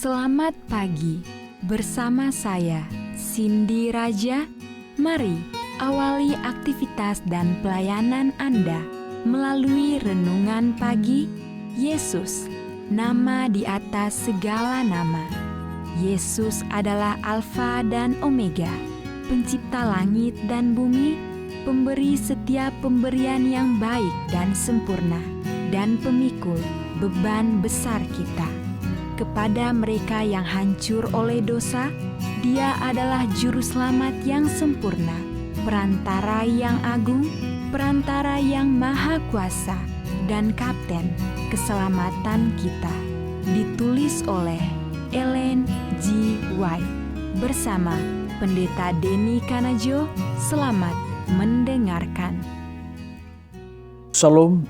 Selamat pagi, bersama saya Cindy Raja. Mari awali aktivitas dan pelayanan Anda melalui renungan pagi. Yesus, nama di atas segala nama. Yesus adalah Alfa dan Omega, pencipta langit dan bumi, pemberi setiap pemberian yang baik dan sempurna, dan pemikul beban besar kita. Kepada mereka yang hancur oleh dosa, Dia adalah juru selamat yang sempurna, perantara yang agung, perantara yang maha kuasa, dan kapten keselamatan kita. Ditulis oleh Ellen G. White bersama Pendeta Denny Kanajo. Selamat mendengarkan. Salam,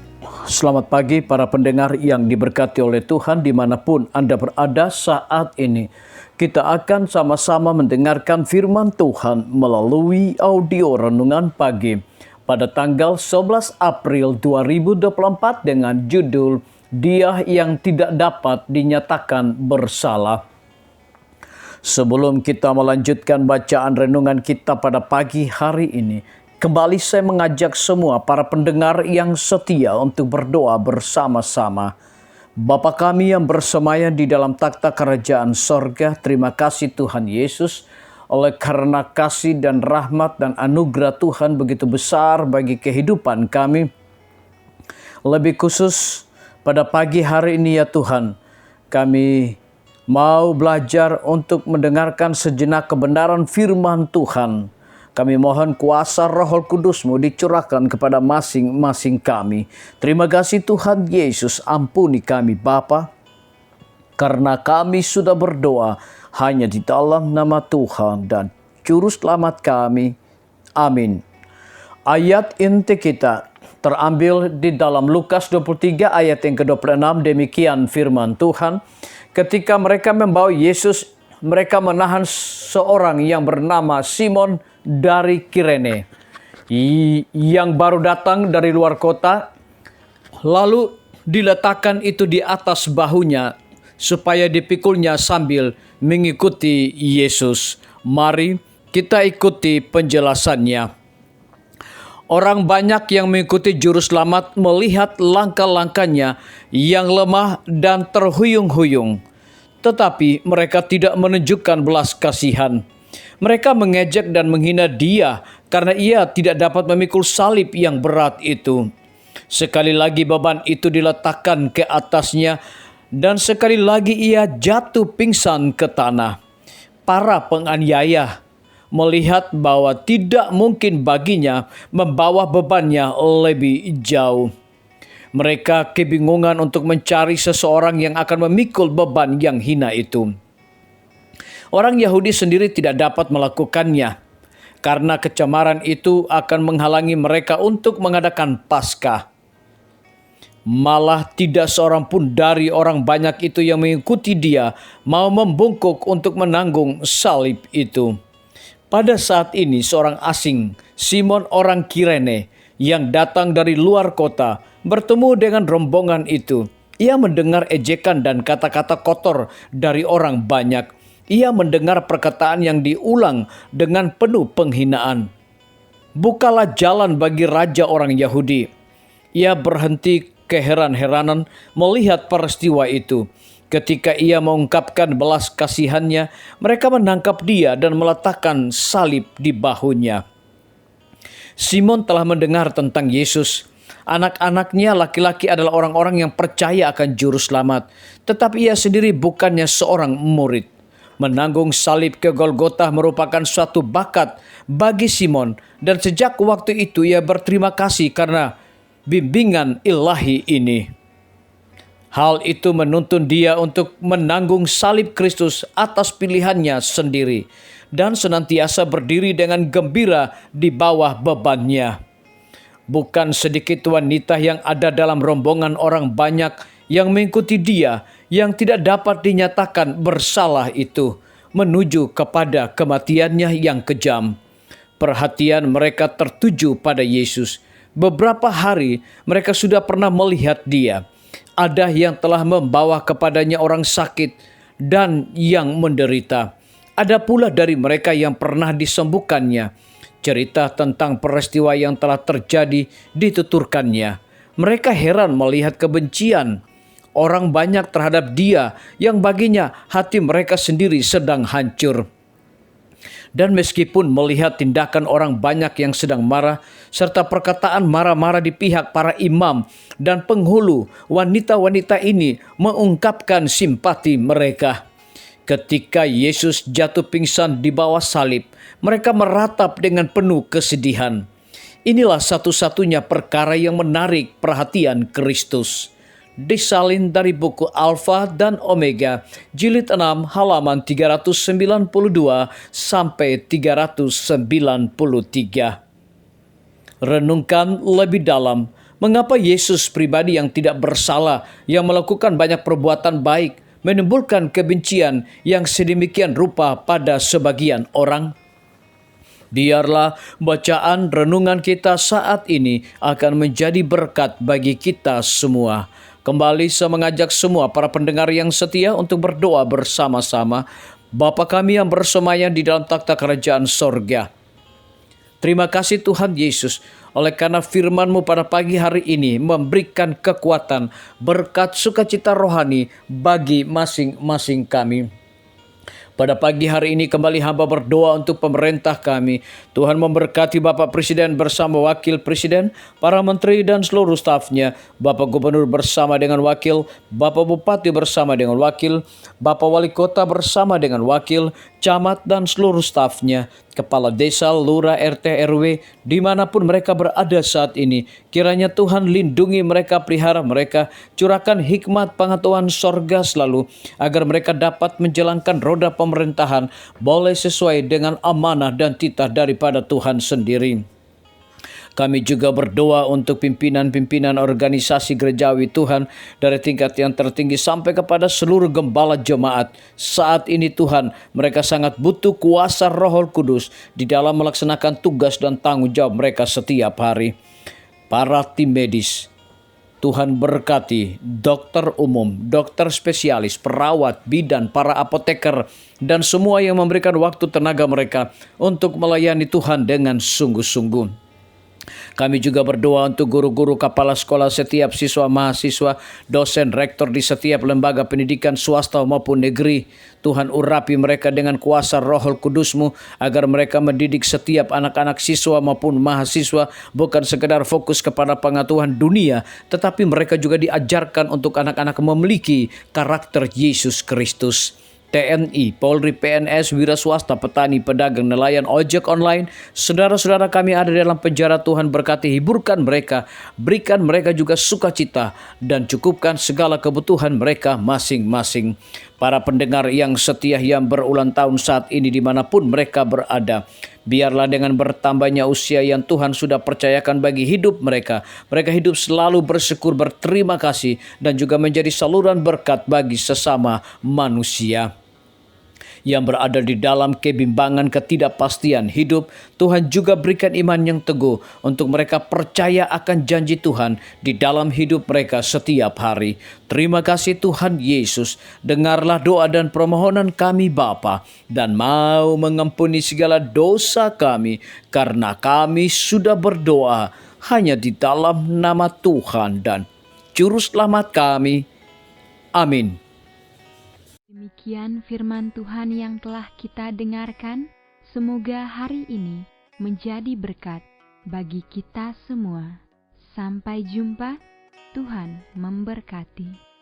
selamat pagi para pendengar yang diberkati oleh Tuhan dimanapun Anda berada saat ini. Kita akan sama-sama mendengarkan firman Tuhan melalui audio renungan pagi pada tanggal 11 April 2024 dengan judul Dia yang tidak dapat dinyatakan bersalah. Sebelum kita melanjutkan bacaan renungan kita pada pagi hari ini, kembali saya mengajak semua para pendengar yang setia untuk berdoa bersama-sama. Bapa kami yang bersemayam di dalam takhta kerajaan sorga, terima kasih Tuhan Yesus, oleh karena kasih dan rahmat dan anugerah Tuhan begitu besar bagi kehidupan kami. Lebih khusus pada pagi hari ini ya Tuhan, kami mau belajar untuk mendengarkan sejenak kebenaran firman Tuhan. Kami mohon kuasa Roh Kudus-Mu dicurahkan kepada masing-masing kami. Terima kasih Tuhan Yesus, ampuni kami Bapa, karena kami sudah berdoa hanya di dalam nama Tuhan dan Juru Selamat kami. Amin. Ayat inti kita terambil di dalam Lukas 23 ayat yang ke-26, demikian firman Tuhan. Ketika mereka membawa Yesus, mereka menahan seorang yang bernama Simon dari Kirene, yang baru datang dari luar kota, lalu diletakkan itu di atas bahunya, supaya dipikulnya sambil mengikuti Yesus. Mari kita ikuti penjelasannya. Orang banyak yang mengikuti Juru Selamat melihat langkah-langkahnya yang lemah dan terhuyung-huyung. Tetapi mereka tidak menunjukkan belas kasihan. Mereka mengejek dan menghina Dia karena Ia tidak dapat memikul salib yang berat itu. Sekali lagi beban itu diletakkan ke atasnya dan sekali lagi Ia jatuh pingsan ke tanah. Para penganiaya melihat bahwa tidak mungkin baginya membawa bebannya lebih jauh. Mereka kebingungan untuk mencari seseorang yang akan memikul beban yang hina itu. Orang Yahudi sendiri tidak dapat melakukannya, karena kecemaran itu akan menghalangi mereka untuk mengadakan Paskah. Malah tidak seorang pun dari orang banyak itu yang mengikuti Dia mau membungkuk untuk menanggung salib itu. Pada saat ini seorang asing, Simon orang Kirene, yang datang dari luar kota, bertemu dengan rombongan itu. Ia mendengar ejekan dan kata-kata kotor dari orang banyak. Ia mendengar perkataan yang diulang dengan penuh penghinaan. Bukalah jalan bagi raja orang Yahudi. Ia berhenti keheran-heranan melihat peristiwa itu. Ketika ia mengungkapkan belas kasihannya, mereka menangkap dia dan meletakkan salib di bahunya. Simon telah mendengar tentang Yesus. Anak-anaknya laki-laki adalah orang-orang yang percaya akan Juru Selamat, tetapi ia sendiri bukannya seorang murid. Menanggung salib ke Golgota merupakan suatu bakat bagi Simon, dan sejak waktu itu ia berterima kasih karena bimbingan ilahi ini. Hal itu menuntun dia untuk menanggung salib Kristus atas pilihannya sendiri dan senantiasa berdiri dengan gembira di bawah bebannya. Bukan sedikit wanita yang ada dalam rombongan orang banyak yang mengikuti Dia yang tidak dapat dinyatakan bersalah itu menuju kepada kematiannya yang kejam. Perhatian mereka tertuju pada Yesus. Beberapa hari mereka sudah pernah melihat Dia. Ada yang telah membawa kepadanya orang sakit dan yang menderita. Ada pula dari mereka yang pernah disembuhkannya. Cerita tentang peristiwa yang telah terjadi dituturkannya. Mereka heran melihat kebencian orang banyak terhadap dia yang baginya hati mereka sendiri sedang hancur. Dan meskipun melihat tindakan orang banyak yang sedang marah, serta perkataan marah-marah di pihak para imam dan penghulu, wanita-wanita ini mengungkapkan simpati mereka. Ketika Yesus jatuh pingsan di bawah salib, mereka meratap dengan penuh kesedihan. Inilah satu-satunya perkara yang menarik perhatian Kristus. Disalin dari buku Alfa dan Omega, jilid 6 halaman 392 sampai 393. Renungkan lebih dalam, mengapa Yesus pribadi yang tidak bersalah, yang melakukan banyak perbuatan baik, menimbulkan kebencian yang sedemikian rupa pada sebagian orang? Biarlah bacaan renungan kita saat ini akan menjadi berkat bagi kita semua. Kembali saya mengajak semua para pendengar yang setia untuk berdoa bersama-sama. Bapa kami yang bersemayam di dalam takhta kerajaan sorga. Terima kasih Tuhan Yesus, oleh karena firman-Mu pada pagi hari ini memberikan kekuatan, berkat sukacita rohani bagi masing-masing kami. Pada pagi hari ini kembali hamba berdoa untuk pemerintah kami. Tuhan memberkati Bapak Presiden bersama Wakil Presiden, para menteri dan seluruh stafnya, Bapak Gubernur bersama dengan wakil, Bapak Bupati bersama dengan wakil, Bapak Wali Kota bersama dengan wakil, camat dan seluruh stafnya, kepala desa, lurah, RT, RW, dimanapun mereka berada saat ini. Kiranya Tuhan lindungi mereka, pelihara mereka, curahkan hikmat pengetahuan sorga selalu, agar mereka dapat menjalankan roda pemerintahan boleh sesuai dengan amanah dan titah daripada Tuhan sendiri. Kami juga berdoa untuk pimpinan-pimpinan organisasi gerejawi Tuhan dari tingkat yang tertinggi sampai kepada seluruh gembala jemaat. Saat ini Tuhan, mereka sangat butuh kuasa Roh Kudus di dalam melaksanakan tugas dan tanggung jawab mereka setiap hari. Para tim medis, Tuhan berkati dokter umum, dokter spesialis, perawat, bidan, para apoteker, dan semua yang memberikan waktu tenaga mereka untuk melayani Tuhan dengan sungguh-sungguh. Kami juga berdoa untuk guru-guru, kepala sekolah, setiap siswa, mahasiswa, dosen, rektor di setiap lembaga pendidikan swasta maupun negeri. Tuhan urapi mereka dengan kuasa Roh Kudus-Mu agar mereka mendidik setiap anak-anak siswa maupun mahasiswa bukan sekedar fokus kepada pengetahuan dunia, tetapi mereka juga diajarkan untuk anak-anak memiliki karakter Yesus Kristus. TNI, Polri, PNS, wira swasta, petani, pedagang, nelayan, ojek online, saudara-saudara kami ada dalam penjara. Tuhan berkati, hiburkan mereka, berikan mereka juga sukacita, dan cukupkan segala kebutuhan mereka masing-masing. Para pendengar yang setia yang berulang tahun saat ini dimanapun mereka berada, biarlah dengan bertambahnya usia yang Tuhan sudah percayakan bagi hidup mereka, mereka hidup selalu bersyukur, berterima kasih, dan juga menjadi saluran berkat bagi sesama manusia. Yang berada di dalam kebimbangan ketidakpastian hidup, Tuhan juga berikan iman yang teguh untuk mereka percaya akan janji Tuhan di dalam hidup mereka setiap hari. Terima kasih Tuhan Yesus, dengarlah doa dan permohonan kami Bapa, dan mau mengampuni segala dosa kami, karena kami sudah berdoa hanya di dalam nama Tuhan dan Juru Selamat kami. Amin. Demikian firman Tuhan yang telah kita dengarkan. Semoga hari ini menjadi berkat bagi kita semua. Sampai jumpa, Tuhan memberkati.